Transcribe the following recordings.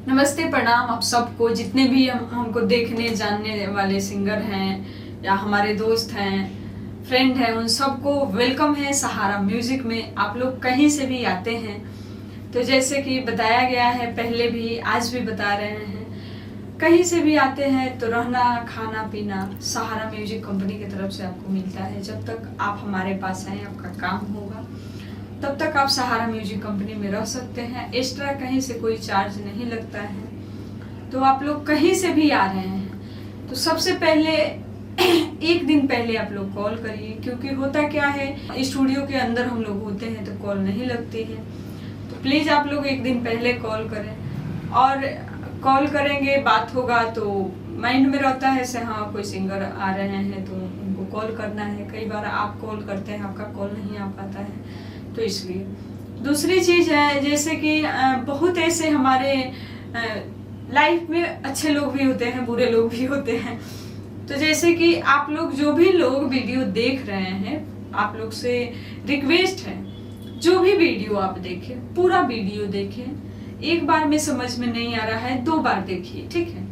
नमस्ते, प्रणाम आप सबको, जितने भी हमको देखने जानने वाले सिंगर हैं या हमारे दोस्त हैं, फ्रेंड हैं, उन सबको वेलकम है सहारा म्यूजिक में। आप लोग कहीं से भी आते हैं तो जैसे कि बताया गया है पहले भी, आज भी बता रहे हैं, कहीं से भी आते हैं तो रहना खाना पीना सहारा म्यूजिक कंपनी की तरफ से आपको मिलता है। जब तक आप हमारे पास आए, आपका काम होगा, तब तक आप सहारा म्यूजिक कंपनी में रह सकते हैं। एक्स्ट्रा कहीं से कोई चार्ज नहीं लगता है। तो आप लोग कहीं से भी आ रहे हैं तो सबसे पहले एक दिन पहले आप लोग कॉल करिए, क्योंकि होता क्या है, स्टूडियो के अंदर हम लोग होते हैं तो कॉल नहीं लगती है। तो प्लीज़ आप लोग एक दिन पहले कॉल करें, और कॉल करेंगे, बात होगा तो माइंड में रहता है से हाँ कोई सिंगर आ रहे हैं तो उनको कॉल करना है। कई बार आप कॉल करते हैं, आपका कॉल नहीं आ पाता है, तो इसलिए। दूसरी चीज़ है, जैसे कि बहुत ऐसे हमारे लाइफ में अच्छे लोग भी होते हैं, बुरे लोग भी होते हैं। तो जैसे कि आप लोग जो भी लोग वीडियो देख रहे हैं, आप लोग से रिक्वेस्ट है, जो भी वीडियो आप देखें, पूरा वीडियो देखें। एक बार में समझ में नहीं आ रहा है, 2 बार देखिए, ठीक है,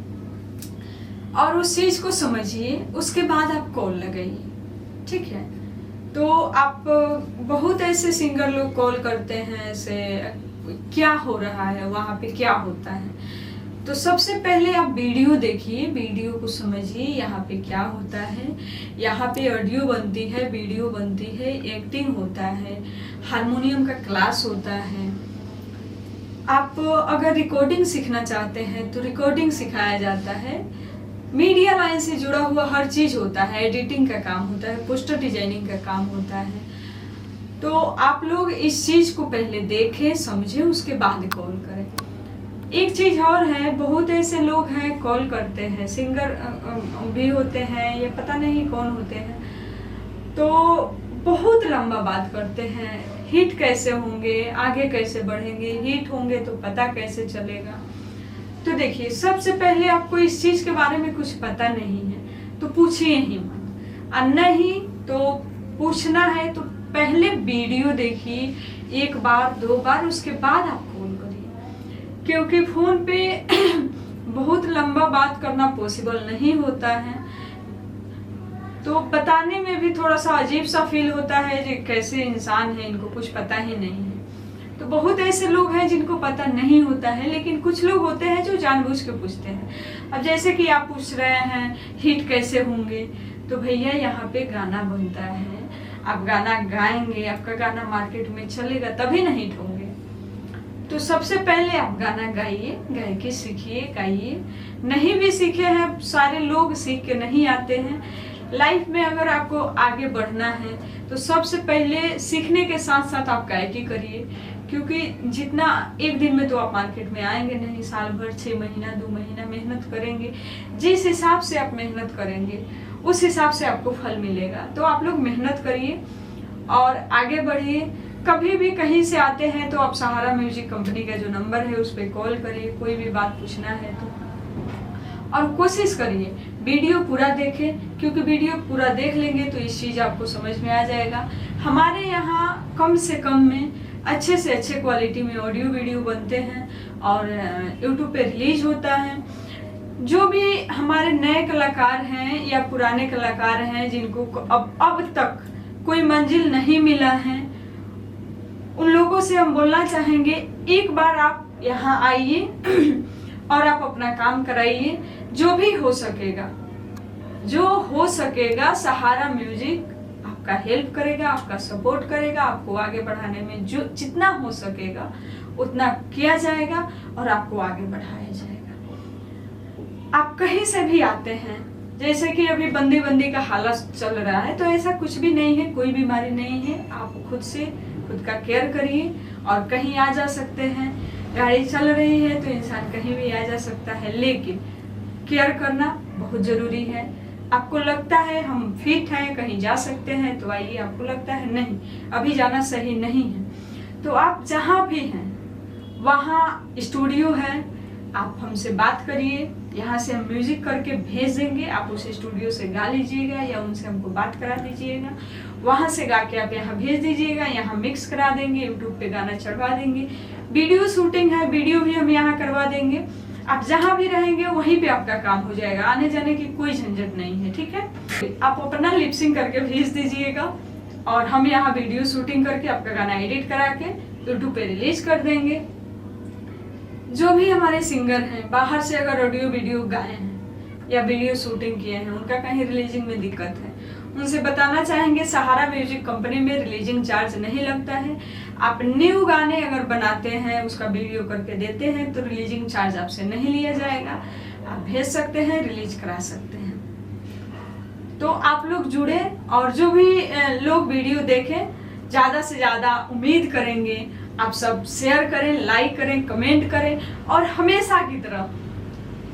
और उस चीज को समझिए, उसके बाद आप कॉल लगाइए, ठीक है। तो आप बहुत ऐसे सिंगर लोग कॉल करते हैं से क्या हो रहा है, वहाँ पे क्या होता है। तो सबसे पहले आप वीडियो देखिए, वीडियो को समझिए, यहाँ पे क्या होता है। यहाँ पे ऑडियो बनती है, वीडियो बनती है, एक्टिंग होता है, हारमोनियम का क्लास होता है। आप अगर रिकॉर्डिंग सीखना चाहते हैं तो रिकॉर्डिंग सिखाया जाता है। मीडिया लाइन से जुड़ा हुआ हर चीज होता है, एडिटिंग का काम होता है, पोस्टर डिजाइनिंग का काम होता है। तो आप लोग इस चीज को पहले देखें, समझें, उसके बाद कॉल करें। एक चीज और है, बहुत ऐसे लोग हैं कॉल करते हैं, सिंगर भी होते हैं, ये पता नहीं कौन होते हैं, तो बहुत लंबा बात करते हैं, हिट कैसे होंगे, आगे कैसे बढ़ेंगे, हिट होंगे तो पता कैसे चलेगा। तो देखिए, सबसे पहले आपको इस चीज के बारे में कुछ पता नहीं है तो पूछिए ही मत, और नहीं तो पूछना है तो पहले वीडियो देखिए 1 बार 2 बार, उसके बाद आप कॉल करिए। क्योंकि फोन पे बहुत लंबा बात करना पॉसिबल नहीं होता है, तो बताने में भी थोड़ा सा अजीब सा फील होता है कि कैसे इंसान है, इनको कुछ पता ही नहीं है। तो बहुत ऐसे लोग हैं जिनको पता नहीं होता है, लेकिन कुछ लोग होते हैं जो जानबूझ के पूछते हैं। अब जैसे कि आप पूछ रहे हैं हिट कैसे होंगे, तो भैया यहाँ पे गाना बनता है, आप गाना गाएंगे, आपका गाना मार्केट में चलेगा तभी ना हिट होंगे। तो सबसे पहले आप गाना गाइए, गा के सीखिए, गाइए। नहीं भी सीखे हैं, सारे लोग सीख के नहीं आते हैं। लाइफ में अगर आपको आगे बढ़ना है तो सबसे पहले सीखने के साथ साथ आप गायकी करिए, क्योंकि जितना एक दिन में तो आप मार्केट में आएंगे नहीं, साल भर 6 महीना 2 महीना मेहनत करेंगे। जिस हिसाब से आप मेहनत करेंगे उस हिसाब से आपको फल मिलेगा। तो आप लोग मेहनत करिए और आगे बढ़िए। कभी भी कहीं से आते हैं तो आप सहारा म्यूजिक कंपनी का जो नंबर है उस पर कॉल करिए, कोई भी बात पूछना है तो। और कोशिश करिए वीडियो पूरा देखें, क्योंकि वीडियो पूरा देख लेंगे तो इस चीज आपको समझ में आ जाएगा। हमारे यहाँ कम से कम में अच्छे से अच्छे क्वालिटी में ऑडियो वीडियो बनते हैं और यूट्यूब पे रिलीज होता है। जो भी हमारे नए कलाकार हैं या पुराने कलाकार हैं जिनको अब तक कोई मंजिल नहीं मिला है, उन लोगों से हम बोलना चाहेंगे, एक बार आप यहाँ आइए और आप अपना काम कराइए। जो भी हो सकेगा, जो हो सकेगा, सहारा म्यूजिक आपका हेल्प करेगा, आपका सपोर्ट करेगा, आपको आगे बढ़ाने में जो जितना हो सकेगा उतना किया जाएगा और आपको आगे बढ़ाया जाएगा। आप कहीं से भी आते हैं, जैसे कि अभी बंदी का हालत चल रहा है, तो ऐसा कुछ भी नहीं है, कोई बीमारी नहीं है। आप खुद का केयर करिए और कहीं आ जा सकते हैं। गाड़ी चल रही है तो इंसान कहीं भी आ जा सकता है, लेकिन केयर करना बहुत जरूरी है। आपको लगता है हम फिट हैं, कहीं जा सकते हैं तो आइए। आपको लगता है नहीं, अभी जाना सही नहीं है, तो आप जहाँ भी हैं वहाँ स्टूडियो है, आप हमसे बात करिए। यहाँ से हम म्यूजिक करके भेज देंगे, आप उस स्टूडियो से गा लीजिएगा या उनसे हमको बात करा दीजिएगा। वहाँ से गा के आप यहाँ भेज दीजिएगा, यहाँ मिक्स करा देंगे, यूट्यूब पे गाना चढ़वा देंगे। वीडियो शूटिंग है, वीडियो भी हम यहाँ करवा देंगे। आप जहाँ भी रहेंगे वहीं पे आपका काम हो जाएगा, आने जाने की कोई झंझट नहीं है, ठीक है। आप अपना लिपसिंग करके भेज दीजिएगा और हम यहाँ वीडियो शूटिंग करके आपका गाना एडिट करा के यूट्यूब पे रिलीज कर देंगे। जो भी हमारे सिंगर हैं बाहर से अगर ऑडियो वीडियो गाए हैं या वीडियो शूटिंग किए हैं, उनका कहीं रिलीजिंग में दिक्कत है, उनसे बताना चाहेंगे सहारा म्यूजिक कंपनी में रिलीजिंग चार्ज नहीं लगता है। आप न्यू गाने अगर बनाते हैं, उसका वीडियो करके देते हैं तो रिलीजिंग चार्ज आपसे नहीं लिया जाएगा। आप भेज सकते हैं, रिलीज करा सकते हैं। तो आप लोग जुड़े और जो भी लोग वीडियो देखें, ज़्यादा से ज़्यादा उम्मीद करेंगे आप सब शेयर करें, लाइक करें, कमेंट करें और हमेशा की तरह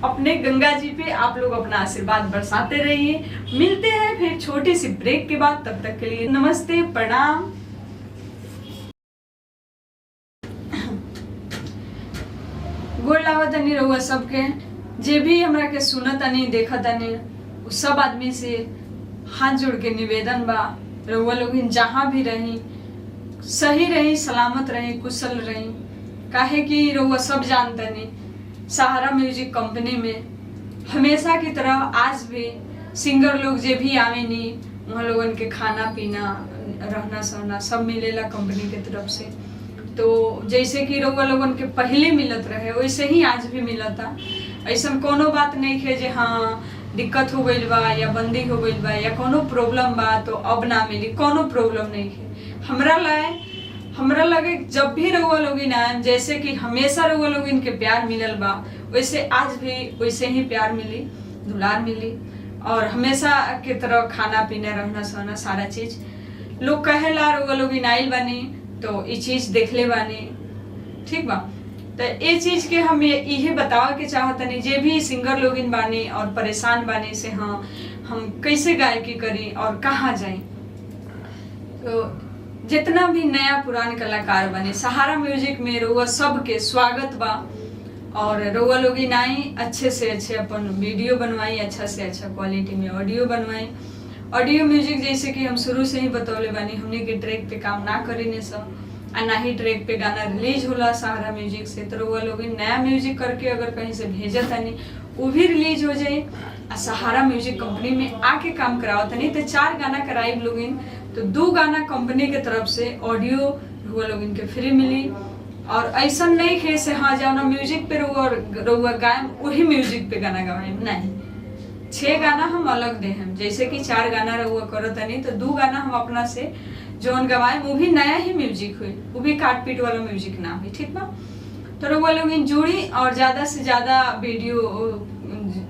अपने गंगा जी पे आप लोग अपना आशीर्वाद बरसाते रहिए। मिलते हैं फिर छोटी सी ब्रेक के बाद, तब तक के लिए नमस्ते, प्रणाम। गोड़ लागतनी रहुआ सबके, जे भी हमरा के सुनतनी देखतनी उस सब आदमी से हाथ जोड़ के निवेदन बा, रहुआ लोग जहाँ भी रही सही रही, सलामत रही, कुशल रही। काहे कि रहुआ सब जानतनी सहारा म्यूजिक कंपनी में हमेशा की तरह आज भी सिंगर लोग जे भी आवे नी, वहाँ लोगन के खाना पीना, रहना सहना सब मिलेला कंपनी के तरफ से। तो जैसे कि रउआ लोगन के पहले मिलत रहे वैसे ही आज भी मिलता। ऐसा कोनो बात नहीं है जे हाँ दिक्कत हो गई बा या बंदी हो गई बा या कोनो प्रॉब्लम बा तो अब ना मिली, कोनो प्रॉब्लम नहीं है। हमरा लगे जब भी रउआ लोगिन आए, जैसे कि हमेशा रउआ लोगिन के प्यार मिलल बा, वैसे आज भी वैसे ही प्यार मिली, दुलार मिली और हमेशा के तरह खाना पीना, रहना सहना सारा चीज। लोग कहेला रउआ लोगिन आइल बानी तो ये चीज देखले बानी, ठीक बा। तो ये चीज के हम ये बतावे के चाहतनी, जे भी सिंगर लोगिन बानी और परेशान बानी से हाँ हम कैसे गायकी करी और कहाँ जाई। तो जितना भी नया पुरान कलाकार बने सहारा म्यूजिक में रउआ सबके स्वागत बा और रउआ लोगिन आई अच्छे से अच्छे अपन वीडियो बनवाई, अच्छा से अच्छा क्वालिटी में ऑडियो बनवाई। ऑडियो म्यूजिक जैसे कि हम शुरू से ही बतौले बानी, हमने के ट्रैक पे काम ना करीने सब और ना ही ट्रैक पे गाना रिलीज होला सहारा म्यूजिक से। तो रउआ लोगिन नया म्यूजिक करके अगर कहीं से भेजत तनी वो भी रिलीज हो जाए और सहारा म्यूजिक कंपनी में आके काम कराओ तनी। तो 4 गाना कराई लोगिन, तो 2 गाना कंपनी के तरफ से ऑडियो रउआ लोगिन के फ्री मिली। और ऐसा नहीं है से हाँ जाओ म्यूजिक पे रउआ गायम वही म्यूजिक पे गाना गवाएम, नहीं। 6 गाना हम अलग दे हम, जैसे कि 4 गाना रउआ करतनी तो 2 गाना हम अपना से जोन गवाए वो भी नया ही म्यूजिक हुई, वो भी काट पीट वाला म्यूजिक ना हुई, ठीक बा। तो रउआ लोगिन जुड़ी और ज्यादा से ज्यादा वीडियो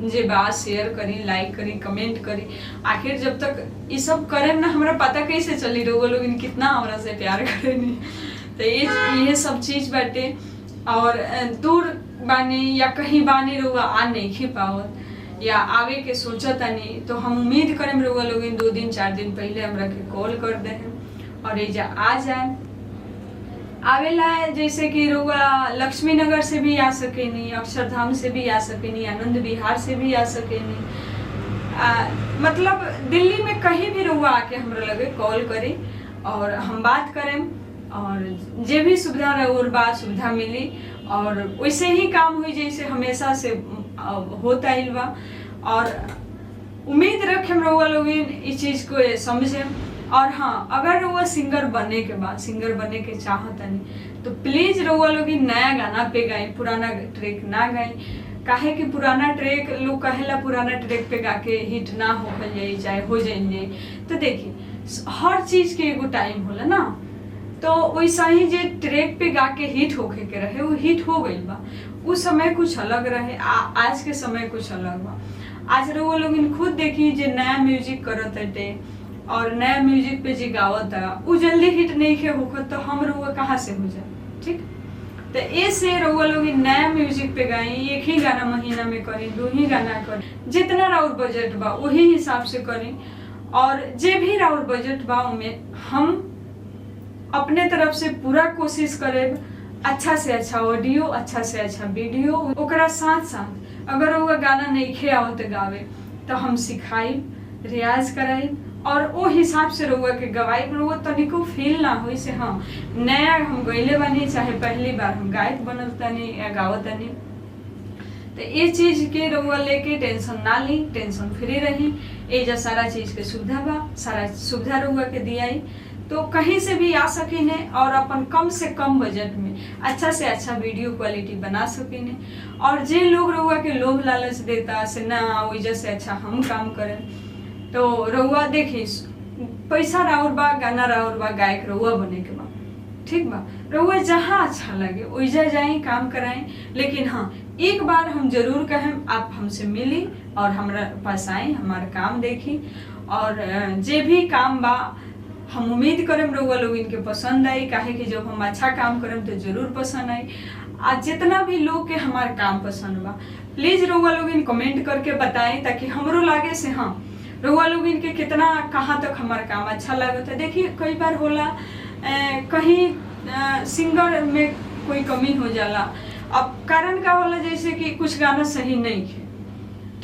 जे बात शेयर करी, लाइक करी, कमेंट करी। आखिर जब तक ये सब करे ना हमरा पता कैसे चली रउआ लोगिन कितना हमरा से प्यार करेनी। तो ये सब चीज बाटे। और दूर बानी या कहीं बानी रउआ आ नहीं पावत या आवे के सोचतानी, तो हम उम्मीद करें रउआ लोगिन 2 दिन 4 दिन पहले हमरा के कॉल कर दे और एजा आ जाए। आवेला जैसे कि रउआ लक्ष्मी नगर से भी आ सकेनी, अक्षरधाम से भी आ सकेनी, आनंद विहार से भी आ सकेनी, मतलब दिल्ली में कहीं भी रउआ आके हमरा लगे कॉल करी और हम बात करें और जे भी सुविधा रउर बा सुविधा मिली और वैसे ही काम हुई जैसे हमेशा से होता ही बा। और उम्मीद रखें रउआ लोगिन इस चीज को समझे। और हाँ अगर रउआ सिंगर बनने के बाद सिंगर बनने के चाहतनी तो प्लीज रउआ लोगिन नया गाना पे गाई, पुराना ट्रैक ना गाई। काहे कि पुराना ट्रैक लोग कहेला पुराना ट्रैक पे गा के हिट ना हो जाए हो जाए। तो देखिए हर चीज के एगो टाइम होला ना, तो वैसा ही जे ट्रैक पे गा के हिट होके के रहे वो हिट हो गई बा। उस समय कुछ अलग रहे, आज के समय कुछ अलग बा। आज रउआ लोगिन खुद देखी जे नया म्यूजिक करत है और नया म्यूजिक पे जे गावत है वो जल्दी हिट नहीं के होकर, तो हम रउआ कहाँ से हो जाए, ठीक। तो ऐसे रउआ लोगिन नया म्यूजिक पे गाई, एक ही गाना महीना में करी, 2 ही गाना करी, जितना राउर बजट बा वही हिसाब से करी। और जे भी राउर बजट बा उनमें हम अपने तरफ से पूरा कोशिश करें अच्छा से अच्छा ऑडियो, अच्छा से अच्छा वीडियो। ओकरा साथ साथ अगर वो गाना नहीं खे आवत गावे तो हम सिखाई, रियाज कराई और वो हिसाब से रउआ के गवाई रउआ तनिको फील ना हो से हाँ नया हम गईले बानी चाहे पहली बार हम गायक बनल तनी या गावत तनी। तो ये चीज के रउआ लेके टेंशन ना ली, टेंशन फ्री रही। एजा सारा चीज के सुविधा बा, सारा सुविधा रउआ के दियाई, तो कहीं से भी आ सकीने और अपन कम से कम बजट में अच्छा से अच्छा वीडियो क्वालिटी बना सकीने। और जे लोग रउआ के लोभ लालच देता से ना वजह से अच्छा हम काम करें, तो रउआ देखी पैसा राउर बा, गाना राउर बा, गायक रउआ बने के बा, ठीक बा। रउआ जहाँ अच्छा लगे वैजा जाए काम कराएं, लेकिन हाँ एक बार हम जरूर कहें आप हमसे मिली और हमारा पास आए, हमारा काम देखी। और जे भी काम बा हम उम्मीद करें रउआ लोग इनके पसंद आई, काहे कि जब हम अच्छा काम करें तो जरूर पसंद आई। आज जितना भी लोग के हमारा काम पसंद बा प्लीज रउआ लोग इन कमेंट करके बताएं, ताकि हमरो लागे से हाँ रउआ लोग इनके कितना कहाँ तक हमारा काम अच्छा लगता है। देखिए कई बार होला कहीं सिंगर में कोई कमी हो जाला, अब कारण का होला जैसे कि कुछ गाना सही नहीं है,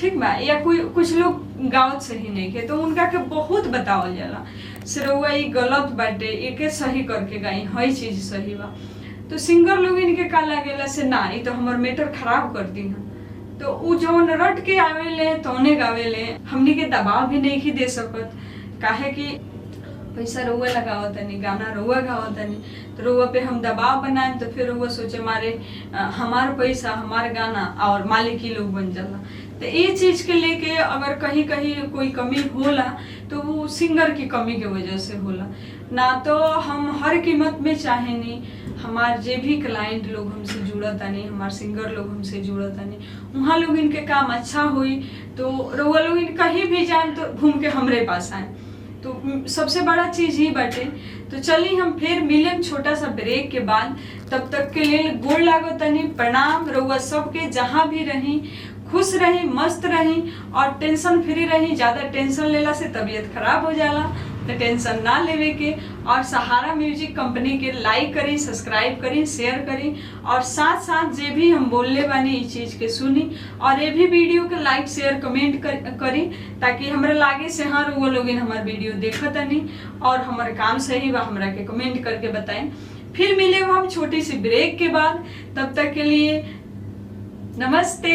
ठीक बा, या कोई कुछ लोग गावत सही नहीं है, तो उनका के बहुत बतावल जाला से रउआ ये गलत बाटे, एके सही करके गाई, हई चीज सही बा। तो सिंगर लोग इनके का लागेला से ना ये तो हमार मैटर खराब कर दी है, तो उ जौन रट के आवेले तौने गावेले, हमनी के दबाव भी नहीं दे सकत, काहे कि पैसा रउआ लगावत तनी, गाना रउआ गावत तनी, तो रउआ पे हम दबाव बनाए तो फिर रउआ सोचे मारे हमार पैसा हमार गाना और मालिकी लोग बन जाला। तो ये चीज के लेके अगर कहीं कहीं कोई कमी होला तो वो सिंगर की कमी की वजह से होला ना। तो हम हर कीमत में चाहे नहीं हमार जे भी क्लाइंट लोग हमसे जुड़त नहीं, हमार सिंगर लोग हमसे जुड़त नहीं, वहाँ लोग इनके काम अच्छा हुई तो रउआ लोग इन कहीं भी जाए तो घूम के हमरे पास आए, तो सबसे बड़ा चीज ही बाटे। तो चलिए हम फिर मिलें छोटा सा ब्रेक के बाद, तब तक के लिए गोड़ लागो तनी प्रणाम। रउआ सबके जहाँ भी रही खुश रही, मस्त रही और टेंशन फ्री रही। ज्यादा टेंशन लेला से तबीयत खराब हो जाला, तो टेंशन ना लेवे के। और सहारा म्यूजिक कंपनी के लाइक करी, सब्सक्राइब करी, शेयर करी और साथ साथ जे भी हम बोलले बानी इस चीज के सुनी और ये भी वीडियो के लाइक शेयर कमेंट करी, ताकि हमरा लागे से हाँ वो लोग हमार वीडियो देखत नहीं और हमारे काम सही बा हमरा के कमेंट करके बताएं। फिर मिले हम छोटी सी ब्रेक के बाद, तब तक के लिए नमस्ते।